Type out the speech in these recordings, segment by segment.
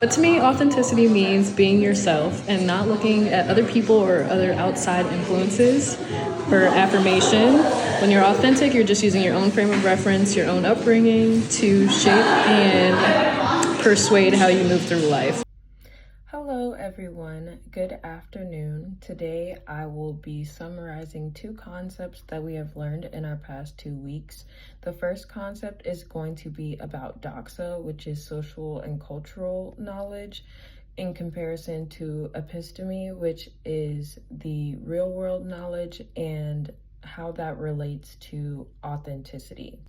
But to me, authenticity means being yourself and not looking at other people or other outside influences for affirmation. When you're authentic, you're just using your own frame of reference, your own upbringing to shape and persuade how you move through life. Hello everyone, good afternoon. Today I will be summarizing two concepts that we have learned in our past 2 weeks. The first concept is going to be about doxa, which is social and cultural knowledge, in comparison to episteme, which is the real world knowledge, and how that relates to authenticity.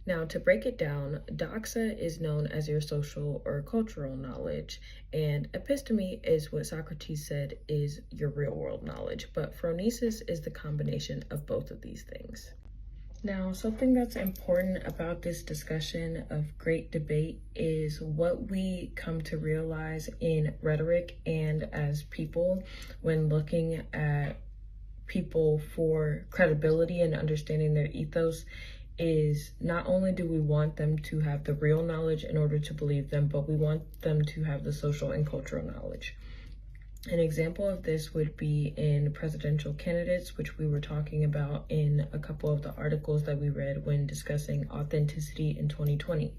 Now, to break it down, doxa is known as your social or cultural knowledge, and episteme is what Socrates said is your real world knowledge, but phronesis is the combination of both of these things. Now, something that's important about this discussion of great debate is what we come to realize in rhetoric and as people when looking at people for credibility and understanding their ethos is not only do we want them to have the real knowledge in order to believe them, but we want them to have the social and cultural knowledge. An example of this would be in presidential candidates, which we were talking about in a couple of the articles that we read when discussing authenticity in 2020.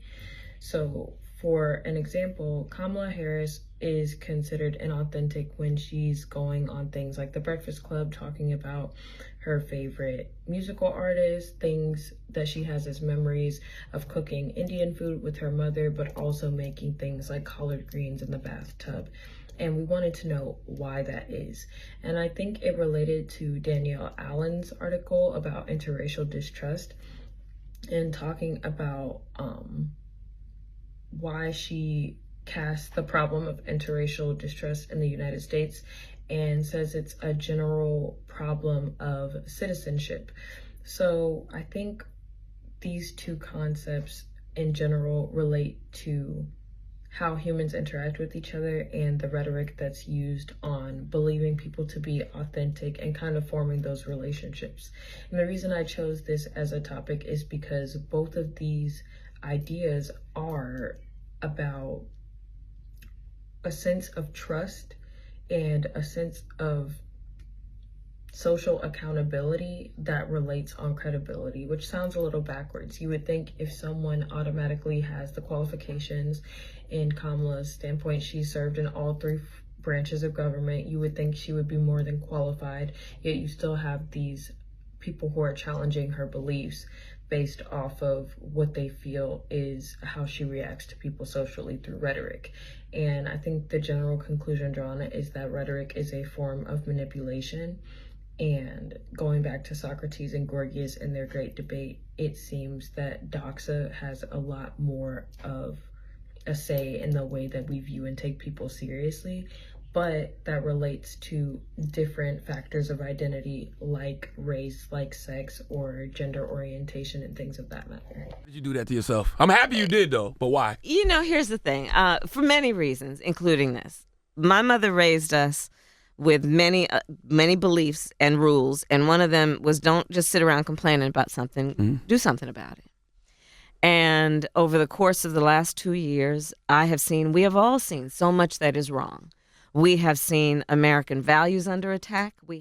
So for an example, Kamala Harris is considered inauthentic when she's going on things like The Breakfast Club, talking about her favorite musical artists, things that she has as memories of cooking Indian food with her mother, but also making things like collard greens in the bathtub. And we wanted to know why that is. And I think it related to Danielle Allen's article about interracial distrust and talking about why she casts the problem of interracial distrust in the United States and says it's a general problem of citizenship. So I think these two concepts in general relate to how humans interact with each other and the rhetoric that's used on believing people to be authentic and kind of forming those relationships. And the reason I chose this as a topic is because both of these ideas are about a sense of trust and a sense of social accountability that relates on credibility, which sounds a little backwards. You would think if someone automatically has the qualifications, in Kamala's standpoint, she served in all three branches of government, you would think she would be more than qualified, yet you still have these people who are challenging her beliefs based off of what they feel is how she reacts to people socially through rhetoric. And I think the general conclusion drawn is that rhetoric is a form of manipulation. And going back to Socrates and Gorgias in their great debate, it seems that doxa has a lot more of a say in the way that we view and take people seriously, but that relates to different factors of identity like race, like sex, or gender orientation and things of that matter. Did you do that to yourself? I'm happy you did though, but why? You know, here's the thing, for many reasons, including this. My mother raised us with many beliefs and rules, and one of them was don't just sit around complaining about something, do something about it. And over the course of the last 2 years, we have all seen so much that is wrong. We have seen American values under attack.